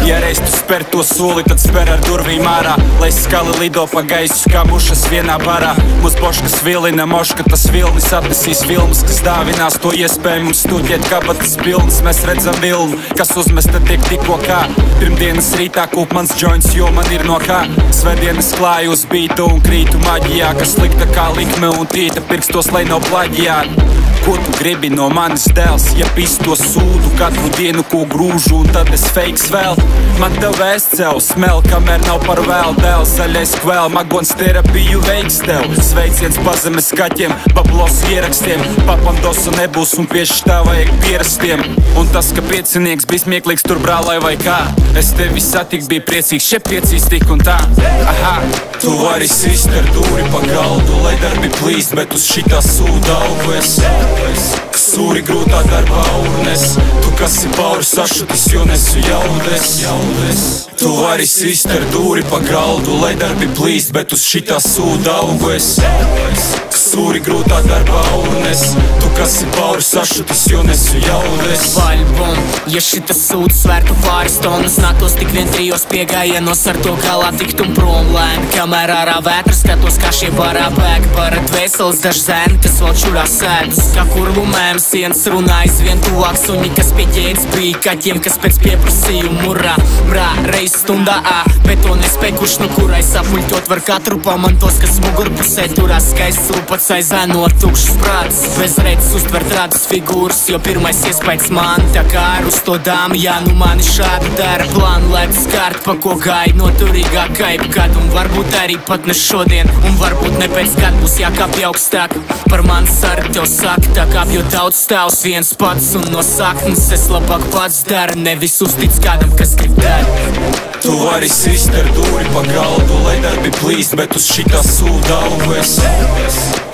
Ja reiz tu spēr to soli, tad spēr ar durvīm ārā, lai skali lido pa gaisu kā mušas vienā barā. Mūs boškas vilina moška, tas vilnis atnesīs filmas, kas dāvinās to iespēju mums studiet kabatas pilnas. Mēs redzam vilnu, kas uzmesta tiek tikko kā. Pirmdienas rītā kūp mans joints, jo man ir no kā. Svētdienas klāju uz bītu un krītu maģijā, kas slikta kā likme un tīta pirkstos, lai nav plaģijāti. Ko tu gribi no manis dēls, ja pisto sūdu katru dienu, ko grūžu, un tad es fakes vēl. Man tev vēsts jau smel, kamēr nav par vēl dēls. Zaļais kvēl, magons terapiju veiks tev. Sveiciens pazemes kaķiem, bablos ierakstiem. Papam dosu nebūs un pieši tā vajag pierastiem. Un tas, ka piecinieks bija smieklīgs tur brālai vai kā. Es tevi satikt, bija priecīgs, šie priecīs tik un tā. Aha, tu vari sist ar dūri pa galdu, lai darbi plīst, bet uz šitā sūda augu es. Sūri grūtā darbā urnes, tu kas ir pauri sašutis, jo nesu jaudes. Tu vari sist ar dūri pa galdu, lai darbi plīst, bet uz šitā sūda augu es. Sūri grūtā darbā urnes, tu kas ir pauri sašutis, jo nesu jaudes. Vaļbum, ja šitas sūds svērtu pāris tonnas, nāktos tik vien trijos piegājienos ar to galā tiktum prom lēni. Kamēr ārā vētra skatos, kā šie barā bēg parat veseles daži zēni, kas vēl čurā sēdas. Kā kurvu mēm sienas runā aizvien tuvāk suņi, kas pie ķēdes bija kaķiem, kas pēc pieprasījumu murā. Mrā, reiz stundā bet to nespēj kurš no kurai sapuļķot var katru pamantos, kas mugurpusē turās skaists lupats aizēnot tukšs prāts. Bez redzes uztvert rādas figūras, jo pirmais iespējas man tā kā ar uz to dāmu, jā, nu mani šādi dara plānu, lai skārt, pa ko gāja noturīgā kaipa kad, un varbūt arī pat ne šodien, un varbūt ne pēc kad būs jākāpj augstāk. Par mani sari tev saka, tā kāpjot daudz stāvs viens pats, un no saknes es labāk pats dara, nevis uztic kādam, kas grib dara. Tu vari sist ar dūri pa galdu, lai darbi plīst, bet uz šitā sūda augu es.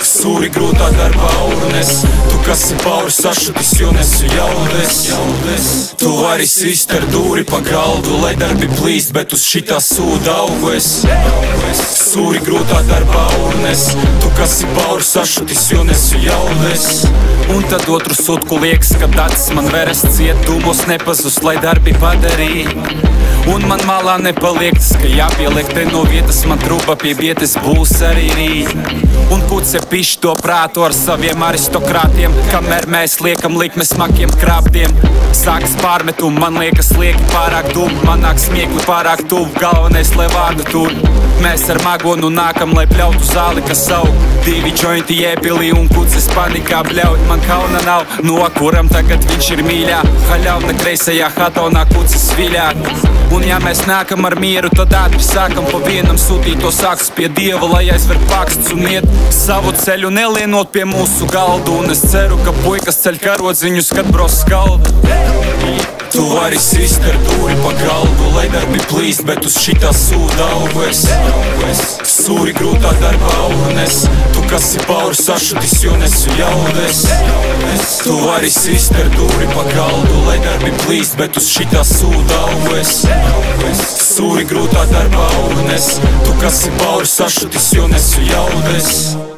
Sūri grūtā darbā urnes, tu kas ir pauri sašutis, jo nesu jaudes. Tu vari sist ar dūri pa galdu, lai darbi plīst, bet uz šitā sūda augu es. Sūri grūtā darbā urnes, tu kas ir pauri sašutis, jo nesu jaudes. Un tad otru sutku liekas, ka acis man veres ciet, dūmos nepazust, lai darbi padarīja. Un man malā nepaliek tas, ka jāpieliek te no vietas, man trupa pie vietas būs arī rīt. Un puce pišķi to prātu ar saviem aristokrātiem, kamēr mēs liekam likmes smakiem krāptiem. Sākas pārmetumi, man liekas lieki pārāk dūmi, man nāk smiekli pārāk tuvu, galvenais, lai vārdu tur. Mēs ar magonu nākam, lai pļautu zāli, kas aug. Divi jointi iepilī un kucis panikā bļaut, man kauna nav, no kuram tagad viņš ir mīļā. Haļauna kreisajā hatonā kucis viļā. Un ja mēs nākam ar mieru, tad ātri sākam pa vienam sūtīt to sāks pie Dieva, lai aizver paksts un iet savu ceļu, nelienot pie mūsu galdu. Un es ceru, ka puikas ceļ karodziņus, kad bros skalda. Tu vari sist ar dūri pa galdu, lai darbi plīst, bet uz šitā sūda augu es. Sūri grūtā darbā urnes, tu kas ir pauri sašutis, jo nesu jaudes. Tu vari sist ar dūri pa galdu, lai darbi plīst, bet uz šitā sūda augu es. Sūri grūtā darbā urnes, tu kas ir pauri sašutis, jo nesu jaudes.